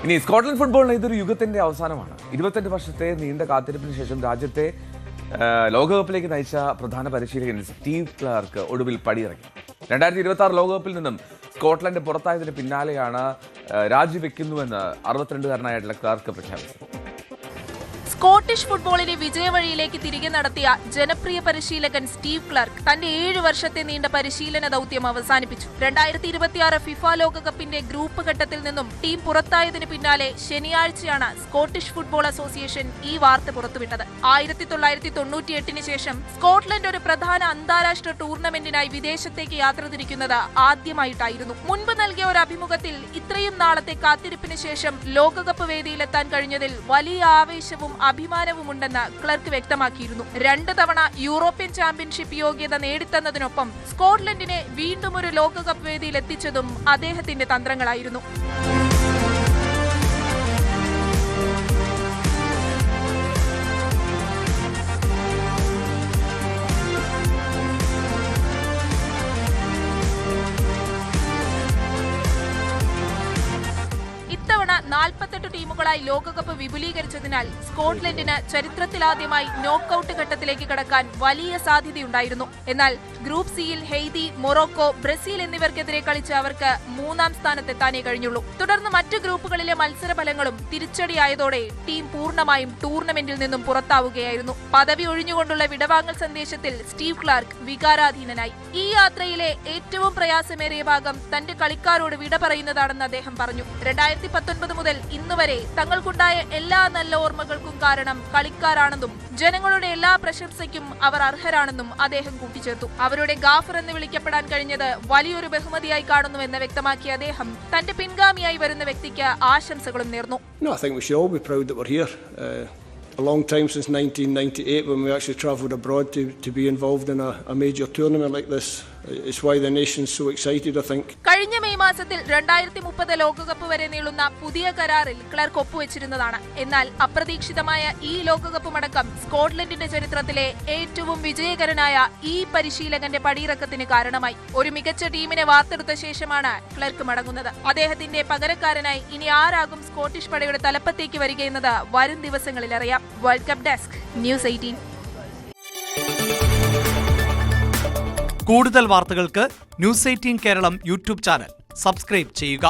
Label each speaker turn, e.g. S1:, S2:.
S1: ഇനി സ്കോട്ട്ലൻഡ് ഫുട്ബോളിന് ഇതൊരു യുഗത്തിന്റെ അവസാനമാണ്. 22 വർഷത്തെ നീണ്ട കാത്തിരിപ്പിന് ശേഷം രാജ്യത്തെ ലോകകപ്പിലേക്ക് നയിച്ച പ്രധാന പരിശീലകൻ സ്റ്റീവ് ക്ലാർക്ക് ഒടുവിൽ പടിയിറങ്ങി. 2026 ലോകകപ്പിൽ നിന്നും സ്കോട്ട്ലൻഡ് പുറത്തായതിന് പിന്നാലെയാണ് രാജിവെക്കുന്നുവെന്ന് 62-കാരനായിട്ടുള്ള ക്ലാർക്ക് പ്രഖ്യാപിച്ചത്.
S2: സ്കോട്ടിഷ് ഫുട്ബോളിനെ വിജയവഴിയിലേക്ക് തിരികെ നടത്തിയ ജനപ്രിയ പരിശീലകൻ സ്റ്റീവ് ക്ലാർക്ക് തന്റെ 7 വർഷത്തെ നീണ്ട പരിശീലന ദൌത്യം അവസാനിപ്പിച്ചു. 2026 ഫിഫ ലോകകപ്പിന്റെ ഗ്രൂപ്പ് ഘട്ടത്തിൽ നിന്നും ടീം പുറത്തായതിനു പിന്നാലെ ശനിയാഴ്ചയാണ് സ്കോട്ടിഷ് ഫുട്ബോൾ അസോസിയേഷൻ ഈ വാർത്ത പുറത്തുവിട്ടത്. 1998 ശേഷം സ്കോട്ട്ലൻഡ് ഒരു പ്രധാന അന്താരാഷ്ട്ര ടൂർണമെന്റിനായി വിദേശത്തേക്ക് യാത്ര തിരിക്കുന്നത് ആദ്യമായിട്ടായിരുന്നു. മുൻപ് നൽകിയ ഒരു അഭിമുഖത്തിൽ ഇത്രയും നാളത്തെ കാത്തിരിപ്പിന് ശേഷം ലോകകപ്പ് വേദിയിലെത്താൻ കഴിഞ്ഞതിൽ വലിയ ആവേശവും അഭിമാനവുമുണ്ടെന്ന് ക്ലർക്ക് വ്യക്തമാക്കിയിരുന്നു. 2 തവണ യൂറോപ്യൻ ചാമ്പ്യൻഷിപ്പ് യോഗ്യത നേടിത്തന്നതിനൊപ്പം സ്കോട്ട്ലൻഡിനെ വീണ്ടും ഒരു ലോകകപ്പ് വേദിയിൽ എത്തിച്ചതും അദ്ദേഹത്തിന്റെ തന്ത്രങ്ങളായിരുന്നു. ഇത്തവണ 48 ടീമുകളായി ലോകകപ്പ് വിപുലീകരിച്ചതിനാൽ സ്കോട്ട്ലൻഡിന് ചരിത്രത്തിലാദ്യമായി നോക്കൌട്ട് ഘട്ടത്തിലേക്ക് കടക്കാൻ വലിയ സാധ്യതയുണ്ടായിരുന്നു. എന്നാൽ ഗ്രൂപ്പ് സിയിൽ ഹെയ്തി, മൊറോക്കോ, ബ്രസീൽ എന്നിവർക്കെതിരെ കളിച്ച് അവർക്ക് 3-ാം സ്ഥാനത്തെത്താനേ കഴിഞ്ഞുള്ളൂ. തുടർന്ന് മറ്റ് ഗ്രൂപ്പുകളിലെ മത്സരഫലങ്ങളും തിരിച്ചടിയായതോടെ ടീം പൂർണ്ണമായും ടൂർണമെന്റിൽ നിന്നും പുറത്താവുകയായിരുന്നു. പദവി ഒഴിഞ്ഞുകൊണ്ടുള്ള വിടവാങ്ങൽ സന്ദേശത്തിൽ സ്റ്റീവ് ക്ലാർക്ക് വികാരാധീനനായി. ഈ യാത്രയിലെ ഏറ്റവും പ്രയാസമേറിയ ഭാഗം തന്റെ കളിക്കാരോട് വിട പറയുന്നതാണെന്ന് അദ്ദേഹം പറഞ്ഞു. 2019 മുതൽ ഇന്നുവരെ തങ്ങൾക്കുണ്ടായ എല്ലാ നല്ല ഓർമ്മകൾക്കും കാരണം കളിക്കാരാണെന്നും ജനങ്ങളുടെ എല്ലാ പ്രശംസയ്ക്കും അവർ അർഹരാണെന്നും അദ്ദേഹം കൂട്ടിച്ചേർത്തു. അവരുടെ ഗാഫർ എന്ന് വിളിക്കപ്പെടാൻ കഴിഞ്ഞത് വലിയൊരു ബഹുമതിയായി കാണുന്നുവെന്ന് വ്യക്തമാക്കിയ അദ്ദേഹം തന്റെ പിൻഗാമിയായി വരുന്ന വ്യക്തിക്ക് ആശംസകളും നേർന്നു.
S3: No, I think we should all be proud that we're here. A long time since 1998 when we actually travelled abroad to be involved in a major tournament like this. It's why the nation's so excited, I think.
S2: കഴിഞ്ഞ May മാസത്തിൽ 2030 ലോകകപ്പ് വരെ നീളുന്ന പുതിയ കരാറിൽ clerk ഒപ്പുവെച്ചിരുന്നതാണ്. എന്നാൽ അപ്രതീക്ഷിതമായ ഈ ലോകകപ്പ് മടക്കം സ്കോട്ട്ലൻഡിന്റെ ചരിത്രത്തിലെ ഏറ്റവും വിജയകരനായ ഈ പരിശീലകന്റെ പടിയിറക്കത്തിന് കാരണമായി. ഒരു മികച്ച ടീമിനെ വാർത്തെടുത്ത ശേഷമാണ് ക്ലർക്ക് മടങ്ങുന്നത്. അദ്ദേഹത്തിന്റെ പകരക്കാരനായി ഇനി ആരാകും സ്കോട്ടിഷ് പടയുടെ തലപ്പത്തേക്ക് വരികയെന്നത് വരും ദിവസങ്ങളിൽ അറിയാം. World cup desk, news 18.
S4: കൂടുതൽ വാർത്തകൾക്ക് news 18 Keralam YouTube channel subscribe ചെയ്യുക.